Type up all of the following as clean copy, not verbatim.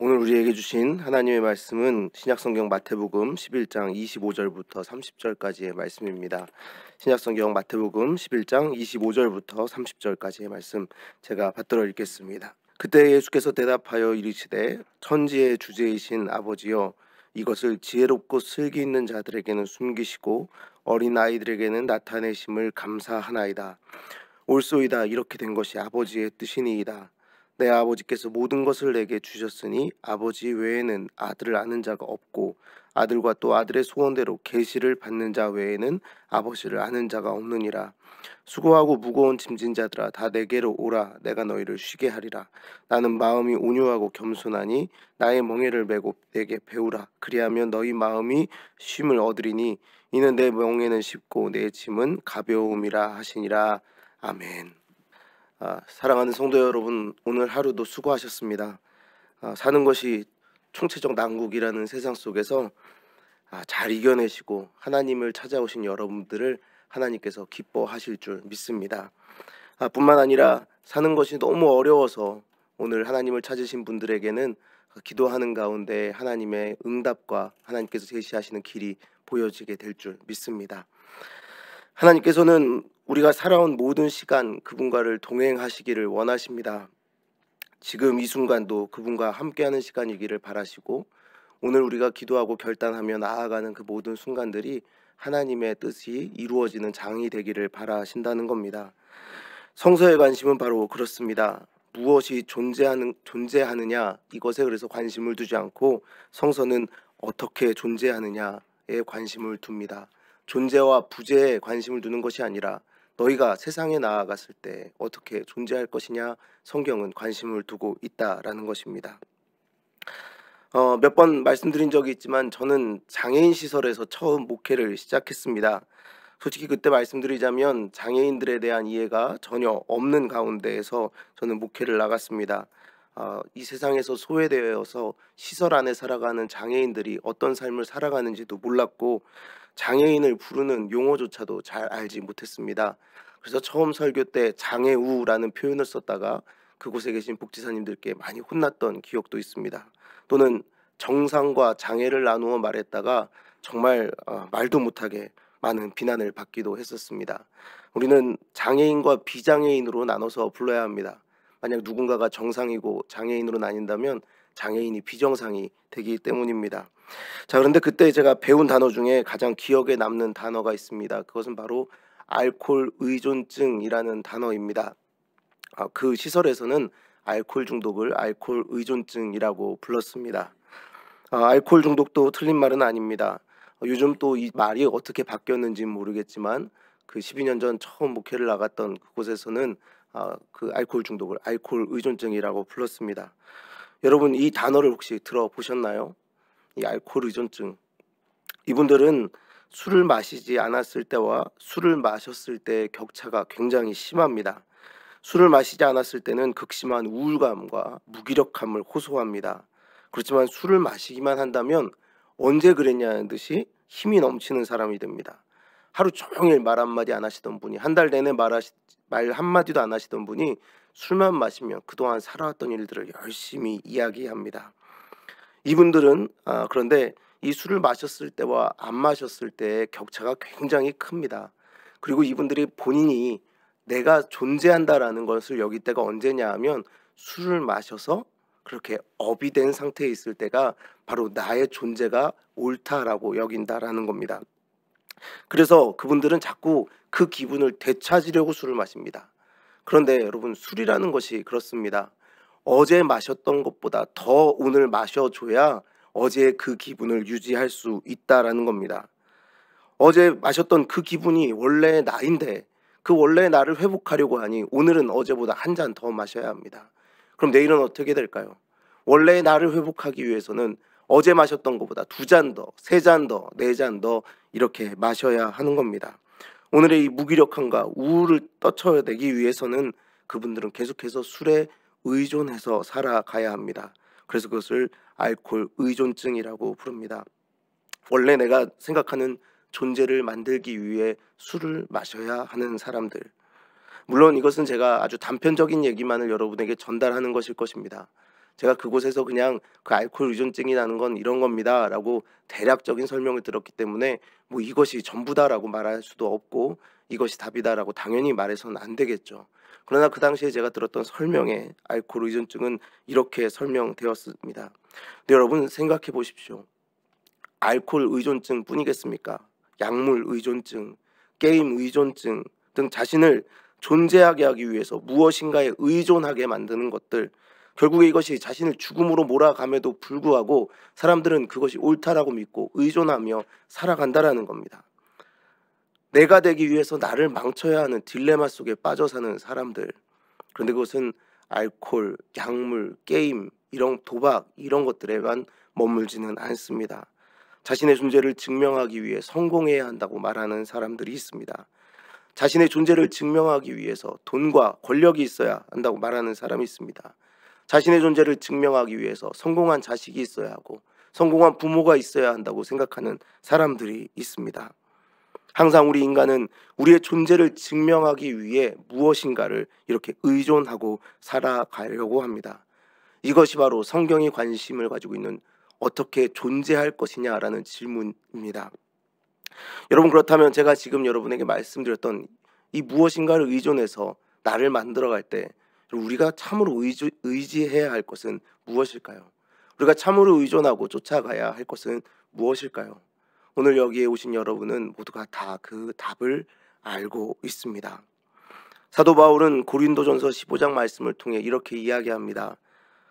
오늘 우리에게 주신 하나님의 말씀은 신약성경 마태복음 11장 25절부터 30절까지의 말씀입니다. 신약성경 마태복음 11장 25절부터 30절까지의 말씀 제가 받들어 읽겠습니다. 그때 예수께서 대답하여 이르시되 천지의 주제이신 아버지여, 이것을 지혜롭고 슬기 있는 자들에게는 숨기시고 어린 아이들에게는 나타내심을 감사하나이다. 옳소이다. 이렇게 된 것이 아버지의 뜻이니이다. 내 아버지께서 모든 것을 내게 주셨으니 아버지 외에는 아들을 아는 자가 없고 아들과 또 아들의 소원대로 계시를 받는 자 외에는 아버지를 아는 자가 없느니라. 수고하고 무거운 짐진 자들아, 다 내게로 오라. 내가 너희를 쉬게 하리라. 나는 마음이 온유하고 겸손하니 나의 멍에를 메고 내게 배우라. 그리하면 너희 마음이 쉼을 얻으리니 이는 내 멍에는 쉽고 내 짐은 가벼움이라 하시니라. 아멘. 사랑하는 성도 여러분, 오늘 하루도 수고하셨습니다. 사는 것이 총체적 난국이라는 세상 속에서 잘 이겨내시고 하나님을 찾아오신 여러분들을 하나님께서 기뻐하실 줄 믿습니다. 뿐만 아니라 사는 것이 너무 어려워서 오늘 하나님을 찾으신 분들에게는 기도하는 가운데 하나님의 응답과 하나님께서 제시하시는 길이 보여지게 될 줄 믿습니다. 하나님께서는 우리가 살아온 모든 시간 그분과를 동행하시기를 원하십니다. 지금 이 순간도 그분과 함께하는 시간이기를 바라시고, 오늘 우리가 기도하고 결단하며 나아가는 그 모든 순간들이 하나님의 뜻이 이루어지는 장이 되기를 바라신다는 겁니다. 성서의 관심은 바로 그렇습니다. 무엇이 존재하느냐, 이것에 그래서 관심을 두지 않고 성서는 어떻게 존재하느냐에 관심을 둡니다. 존재와 부재에 관심을 두는 것이 아니라 너희가 세상에 나아갔을 때 어떻게 존재할 것이냐, 성경은 관심을 두고 있다라는 것입니다. 몇 번 말씀드린 적이 있지만 저는 장애인 시설에서 처음 목회를 시작했습니다. 솔직히 그때 말씀드리자면 장애인들에 대한 이해가 전혀 없는 가운데에서 저는 목회를 나갔습니다. 이 세상에서 소외되어서 시설 안에 살아가는 장애인들이 어떤 삶을 살아가는지도 몰랐고 장애인을 부르는 용어조차도 잘 알지 못했습니다. 그래서 처음 설교 때 장애우라는 표현을 썼다가 그곳에 계신 복지사님들께 많이 혼났던 기억도 있습니다. 또는 정상과 장애를 나누어 말했다가 정말 말도 못하게 많은 비난을 받기도 했었습니다. 우리는 장애인과 비장애인으로 나눠서 불러야 합니다. 만약 누군가가 정상이고 장애인으로 나뉜다면 장애인이 비정상이 되기 때문입니다. 자, 그런데 그때 제가 배운 단어 중에 가장 기억에 남는 단어가 있습니다. 그것은 바로 알코올 의존증이라는 단어입니다. 그 시설에서는 알코올 중독을 알코올 의존증이라고 불렀습니다. 알코올 중독도 틀린 말은 아닙니다. 요즘 또 이 말이 어떻게 바뀌었는지는 모르겠지만 그 12년 전 처음 목회를 나갔던 그곳에서는 그 알코올 중독을 알코올 의존증이라고 불렀습니다. 여러분, 이 단어를 혹시 들어보셨나요? 이 알코올 의존증. 이분들은 술을 마시지 않았을 때와 술을 마셨을 때의 격차가 굉장히 심합니다. 술을 마시지 않았을 때는 극심한 우울감과 무기력함을 호소합니다. 그렇지만 술을 마시기만 한다면 언제 그랬냐는 듯이 힘이 넘치는 사람이 됩니다. 하루 종일 말 한마디 안 하시던 분이, 한 달 내내 말 한마디도 안 하시던 분이 술만 마시면 그동안 살아왔던 일들을 열심히 이야기합니다. 이분들은 그런데 이 술을 마셨을 때와 안 마셨을 때의 격차가 굉장히 큽니다. 그리고 이분들이 본인이 내가 존재한다라는 것을 여길 때가 언제냐 하면 술을 마셔서 그렇게 업이 된 상태에 있을 때가 바로 나의 존재가 옳다라고 여긴다라는 겁니다. 그래서 그분들은 자꾸 그 기분을 되찾으려고 술을 마십니다. 그런데 여러분, 술이라는 것이 그렇습니다. 어제 마셨던 것보다 더 오늘 마셔줘야 어제의 그 기분을 유지할 수 있다라는 겁니다. 어제 마셨던 그 기분이 원래의 나인데 그 원래의 나를 회복하려고 하니 오늘은 어제보다 한 잔 더 마셔야 합니다. 그럼 내일은 어떻게 될까요? 원래의 나를 회복하기 위해서는 어제 마셨던 것보다 두 잔 더, 세 잔 더, 네 잔 더 이렇게 마셔야 하는 겁니다. 오늘의 이 무기력함과 우울을 떨쳐내기 위해서는 그분들은 계속해서 술에 의존해서 살아가야 합니다. 그래서 그것을 알코올 의존증이라고 부릅니다. 원래 내가 생각하는 존재를 만들기 위해 술을 마셔야 하는 사람들. 물론 이것은 제가 아주 단편적인 얘기만을 여러분에게 전달하는 것일 것입니다. 제가 그곳에서 그냥 그 알코올 의존증이 나는 건 이런 겁니다라고 대략적인 설명을 들었기 때문에 뭐 이것이 전부다라고 말할 수도 없고 이것이 답이다라고 당연히 말해서는 안 되겠죠. 그러나 그 당시에 제가 들었던 설명에 알코올 의존증은 이렇게 설명되었습니다. 근데 여러분 생각해 보십시오. 알코올 의존증 뿐이겠습니까? 약물 의존증, 게임 의존증 등 자신을 존재하게 하기 위해서 무엇인가에 의존하게 만드는 것들, 결국에 이것이 자신을 죽음으로 몰아감에도 불구하고 사람들은 그것이 옳다라고 믿고 의존하며 살아간다라는 겁니다. 내가 되기 위해서 나를 망쳐야 하는 딜레마 속에 빠져 사는 사람들. 그런데 그것은 알코올, 약물, 게임, 이런 도박 이런 것들에만 머물지는 않습니다. 자신의 존재를 증명하기 위해 성공해야 한다고 말하는 사람들이 있습니다. 자신의 존재를 증명하기 위해서 돈과 권력이 있어야 한다고 말하는 사람이 있습니다. 자신의 존재를 증명하기 위해서 성공한 자식이 있어야 하고 성공한 부모가 있어야 한다고 생각하는 사람들이 있습니다. 항상 우리 인간은 우리의 존재를 증명하기 위해 무엇인가를 이렇게 의존하고 살아가려고 합니다. 이것이 바로 성경이 관심을 가지고 있는 어떻게 존재할 것이냐라는 질문입니다. 여러분, 그렇다면 제가 지금 여러분에게 말씀드렸던 이 무엇인가를 의존해서 나를 만들어갈 때 우리가 참으로 의지해야 할 것은 무엇일까요? 우리가 참으로 의존하고 쫓아가야 할 것은 무엇일까요? 오늘 여기에 오신 여러분은 모두가 다 그 답을 알고 있습니다. 사도 바울은 고린도전서 15장 말씀을 통해 이렇게 이야기합니다.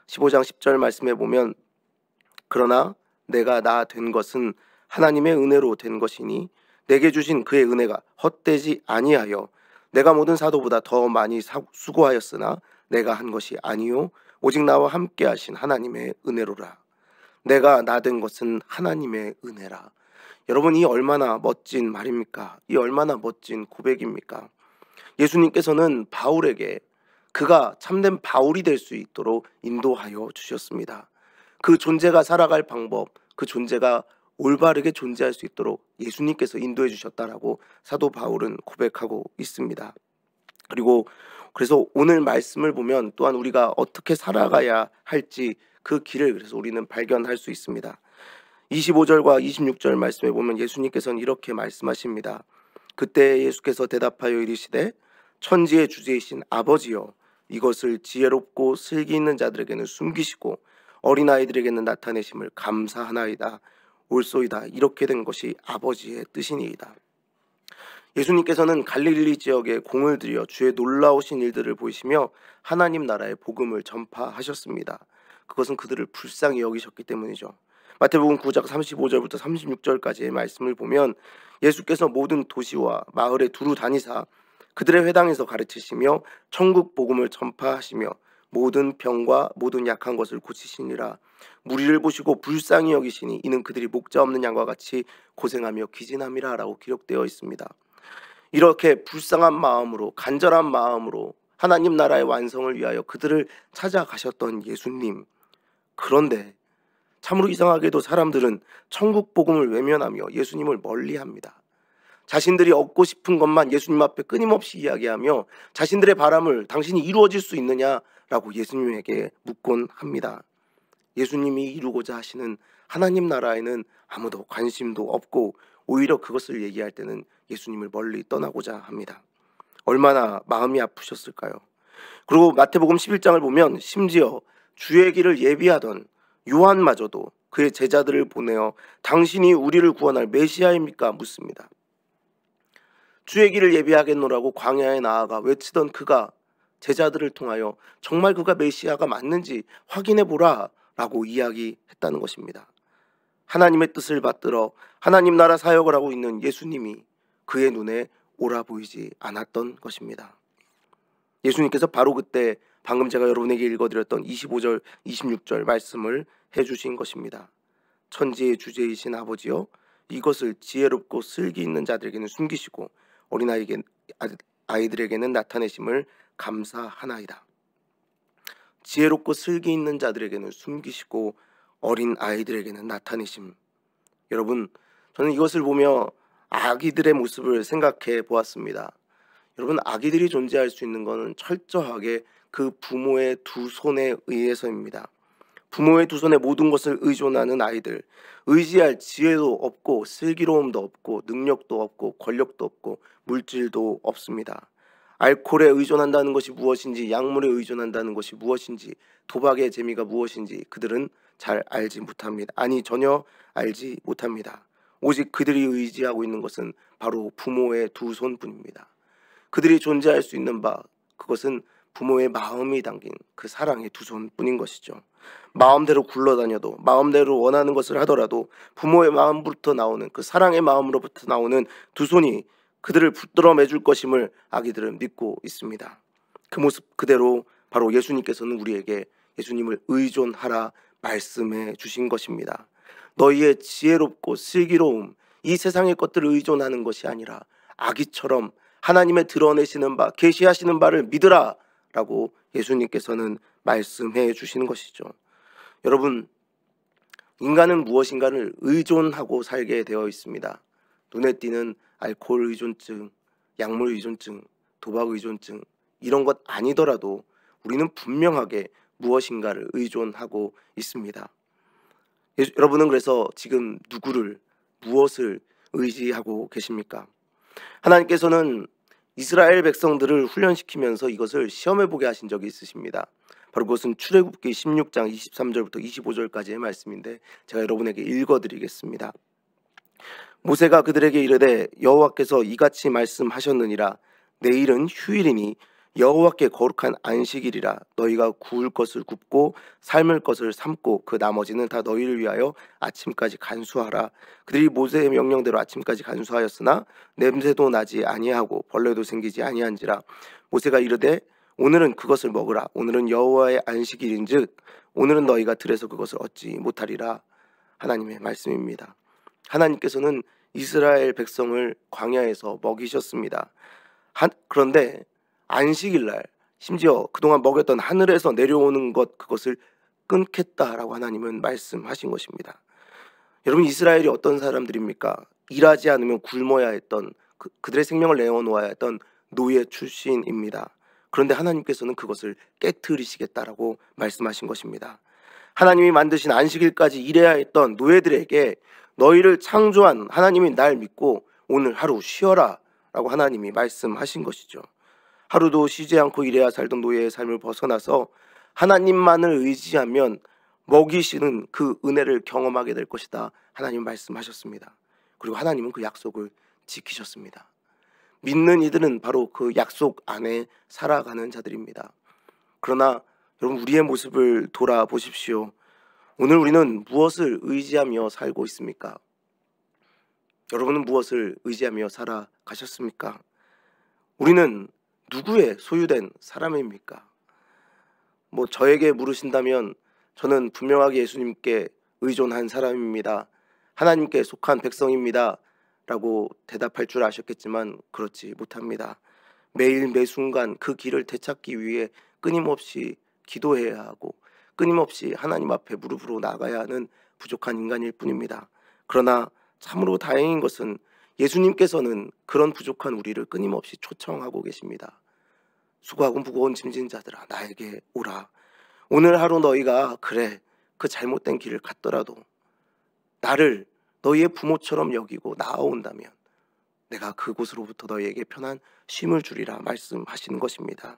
15장 10절 말씀에 보면 그러나 내가 나 된 것은 하나님의 은혜로 된 것이니 내게 주신 그의 은혜가 헛되지 아니하여 내가 모든 사도보다 더 많이 수고하였으나 내가 한 것이 아니요 오직 나와 함께 하신 하나님의 은혜로라. 내가 나 된 것은 하나님의 은혜라. 여러분, 이 얼마나 멋진 말입니까? 이 얼마나 멋진 고백입니까? 예수님께서는 바울에게 그가 참된 바울이 될 수 있도록 인도하여 주셨습니다. 그 존재가 살아갈 방법, 그 존재가 올바르게 존재할 수 있도록 예수님께서 인도해 주셨다라고 사도 바울은 고백하고 있습니다. 그리고 그래서 오늘 말씀을 보면 또한 우리가 어떻게 살아가야 할지 그 길을 그래서 우리는 발견할 수 있습니다. 25절과 26절 말씀에 보면 예수님께서는 이렇게 말씀하십니다. 그때 예수께서 대답하여 이르시되 천지의 주제이신 아버지여 이것을 지혜롭고 슬기 있는 자들에게는 숨기시고 어린아이들에게는 나타내심을 감사하나이다. 옳소이다. 이렇게 된 것이 아버지의 뜻이니이다. 예수님께서는 갈릴리 지역에 공을 들여 주의 놀라우신 일들을 보이시며 하나님 나라의 복음을 전파하셨습니다. 그것은 그들을 불쌍히 여기셨기 때문이죠. 마태복음 9장 35절부터 36절까지의 말씀을 보면 예수께서 모든 도시와 마을에 두루 다니사 그들의 회당에서 가르치시며 천국 복음을 전파하시며 모든 병과 모든 약한 것을 고치시니라. 무리를 보시고 불쌍히 여기시니 이는 그들이 목자 없는 양과 같이 고생하며 기진함이라 라고 기록되어 있습니다. 이렇게 불쌍한 마음으로 간절한 마음으로 하나님 나라의 완성을 위하여 그들을 찾아가셨던 예수님. 그런데 참으로 이상하게도 사람들은 천국 복음을 외면하며 예수님을 멀리합니다. 자신들이 얻고 싶은 것만 예수님 앞에 끊임없이 이야기하며 자신들의 바람을 당신이 이루어질 수 있느냐라고 예수님에게 묻곤 합니다. 예수님이 이루고자 하시는 하나님 나라에는 아무도 관심도 없고 오히려 그것을 얘기할 때는 예수님을 멀리 떠나고자 합니다. 얼마나 마음이 아프셨을까요? 그리고 마태복음 11장을 보면 심지어 주의 길을 예비하던 요한마저도 그의 제자들을 보내어 당신이 우리를 구원할 메시아입니까? 묻습니다. 주의 길을 예비하겠노라고 광야에 나아가 외치던 그가 제자들을 통하여 정말 그가 메시아가 맞는지 확인해 보라 라고 이야기했다는 것입니다. 하나님의 뜻을 받들어 하나님 나라 사역을 하고 있는 예수님이 그의 눈에 옳아 보이지 않았던 것입니다. 예수님께서 바로 그때 방금 제가 여러분에게 읽어드렸던 25절 26절 말씀을 해주신 것입니다. 천지의 주제이신 아버지여 이것을 지혜롭고 슬기 있는 자들에게는 숨기시고 아이들에게는 나타내심을 감사하나이다. 지혜롭고 슬기 있는 자들에게는 숨기시고 어린 아이들에게는 나타내심. 여러분, 저는 이것을 보며 아기들의 모습을 생각해 보았습니다. 여러분, 아기들이 존재할 수 있는 것은 철저하게 그 부모의 두 손에 의해서입니다. 부모의 두 손에 모든 것을 의존하는 아이들, 의지할 지혜도 없고 슬기로움도 없고 능력도 없고 권력도 없고 물질도 없습니다. 알코올에 의존한다는 것이 무엇인지, 약물에 의존한다는 것이 무엇인지, 도박의 재미가 무엇인지 그들은 잘 알지 못합니다. 아니, 전혀 알지 못합니다. 오직 그들이 의지하고 있는 것은 바로 부모의 두 손뿐입니다. 그들이 존재할 수 있는 바, 그것은 부모의 마음이 담긴 그 사랑의 두 손뿐인 것이죠. 마음대로 굴러다녀도, 마음대로 원하는 것을 하더라도 부모의 마음부터 나오는, 그 사랑의 마음으로부터 나오는 두 손이 그들을 붙들어 매줄 것임을 아기들은 믿고 있습니다. 그 모습 그대로 바로 예수님께서는 우리에게 예수님을 의존하라 말씀해 주신 것입니다. 너희의 지혜롭고 슬기로움, 이 세상의 것들을 의존하는 것이 아니라 아기처럼 하나님의 드러내시는 바, 계시하시는 바를 믿으라 라고 예수님께서는 말씀해 주시는 것이죠. 여러분, 인간은 무엇인가를 의존하고 살게 되어 있습니다. 눈에 띄는 알코올 의존증, 약물 의존증, 도박 의존증, 이런 것 아니더라도 우리는 분명하게 무엇인가를 의존하고 있습니다. 여러분은 그래서 지금 누구를, 무엇을 의지하고 계십니까? 하나님께서는 이스라엘 백성들을 훈련시키면서 이것을 시험해보게 하신 적이 있으십니다. 바로 그것은 출애굽기 16장 23절부터 25절까지의 말씀인데 제가 여러분에게 읽어드리겠습니다. 모세가 그들에게 이르되 여호와께서 이같이 말씀하셨느니라. 내일은 휴일이니 여호와께 거룩한 안식일이라. 너희가 구울 것을 굽고 삶을 것을 삶고 그 나머지는 다 너희를 위하여 아침까지 간수하라. 그들이 모세의 명령대로 아침까지 간수하였으나 냄새도 나지 아니하고 벌레도 생기지 아니한지라. 모세가 이르되 오늘은 그것을 먹으라. 오늘은 여호와의 안식일인즉 오늘은 너희가 들에서 그것을 얻지 못하리라. 하나님의 말씀입니다. 하나님께서는 이스라엘 백성을 광야에서 먹이셨습니다. 그런데 안식일날, 심지어 그동안 먹였던 하늘에서 내려오는 것, 그것을 끊겠다라고 하나님은 말씀하신 것입니다. 여러분, 이스라엘이 어떤 사람들입니까? 일하지 않으면 굶어야 했던, 그들의 생명을 내어놓아야 했던 노예 출신입니다. 그런데 하나님께서는 그것을 깨트리시겠다라고 말씀하신 것입니다. 하나님이 만드신 안식일까지 일해야 했던 노예들에게 너희를 창조한 하나님이 날 믿고 오늘 하루 쉬어라 라고 하나님이 말씀하신 것이죠. 하루도 쉬지 않고 일해야 살던 노예의 삶을 벗어나서 하나님만을 의지하면 먹이시는 그 은혜를 경험하게 될 것이다. 하나님 말씀하셨습니다. 그리고 하나님은 그 약속을 지키셨습니다. 믿는 이들은 바로 그 약속 안에 살아가는 자들입니다. 그러나 여러분, 우리의 모습을 돌아보십시오. 오늘 우리는 무엇을 의지하며 살고 있습니까? 여러분은 무엇을 의지하며 살아가셨습니까? 우리는 누구의 소유된 사람입니까? 저에게 물으신다면 저는 분명하게 예수님께 의존한 사람입니다. 하나님께 속한 백성입니다. 라고 대답할 줄 아셨겠지만 그렇지 못합니다. 매일 매순간 그 길을 되찾기 위해 끊임없이 기도해야 하고 끊임없이 하나님 앞에 무릎으로 나가야 하는 부족한 인간일 뿐입니다. 그러나 참으로 다행인 것은 예수님께서는 그런 부족한 우리를 끊임없이 초청하고 계십니다. 수고하고 무거운 짐진 자들아 나에게 오라. 오늘 하루 너희가 그 잘못된 길을 갔더라도 나를 너희의 부모처럼 여기고 나아온다면 내가 그곳으로부터 너희에게 편한 쉼을 주리라 말씀하시는 것입니다.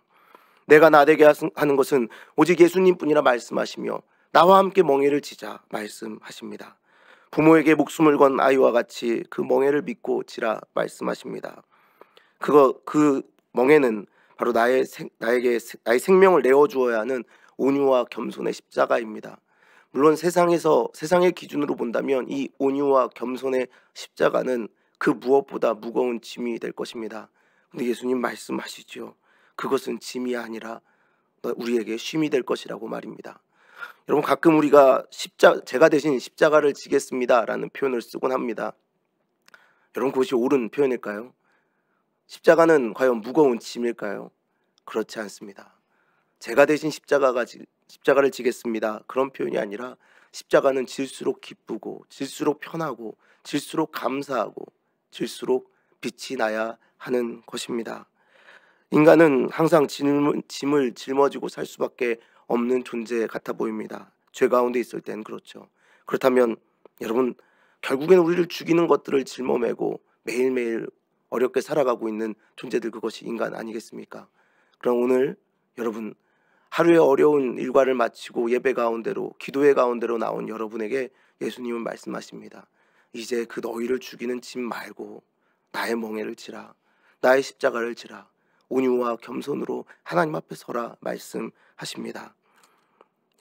내가 나되게 하는 것은 오직 예수님뿐이라 말씀하시며 나와 함께 멍에를 지자 말씀하십니다. 부모에게 목숨을 건 아이와 같이 그 멍에를 믿고 지라 말씀하십니다. 그 멍에는 바로 나의 생명을 내어주어야 하는 온유와 겸손의 십자가입니다. 물론 세상의 기준으로 본다면 이 온유와 겸손의 십자가는 그 무엇보다 무거운 짐이 될 것입니다. 근데 예수님 말씀하시죠. 그것은 짐이 아니라 우리에게 쉼이 될 것이라고 말입니다. 여러분, 가끔 우리가 제가 대신 십자가를 지겠습니다 라는 표현을 쓰곤 합니다. 여러분, 그것이 옳은 표현일까요? 십자가는 과연 무거운 짐일까요? 그렇지 않습니다. 제가 대신 십자가를 지겠습니다. 그런 표현이 아니라 십자가는 질수록 기쁘고 질수록 편하고 질수록 감사하고 질수록 빛이 나야 하는 것입니다. 인간은 항상 짐을 짊어지고 살 수밖에 없는 존재 같아 보입니다. 죄 가운데 있을 땐 그렇죠. 그렇다면 여러분, 결국에는 우리를 죽이는 것들을 짊어매고 매일매일 어렵게 살아가고 있는 존재들, 그것이 인간 아니겠습니까? 그럼 오늘 여러분, 하루의 어려운 일과를 마치고 예배 가운데로, 기도회 가운데로 나온 여러분에게 예수님은 말씀하십니다. 이제 그 너희를 죽이는 짐 말고 나의 멍에를 지라, 나의 십자가를 지라, 온유와 겸손으로 하나님 앞에 서라 말씀하십니다.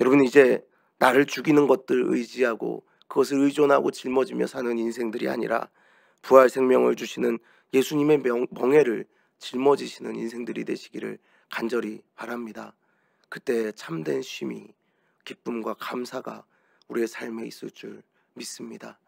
여러분, 이제 나를 죽이는 것들 의지하고 그것을 의존하고 짊어지며 사는 인생들이 아니라 부활 생명을 주시는 예수님의 멍에를 짊어지시는 인생들이 되시기를 간절히 바랍니다. 그때 참된 쉼이, 기쁨과 감사가 우리의 삶에 있을 줄 믿습니다.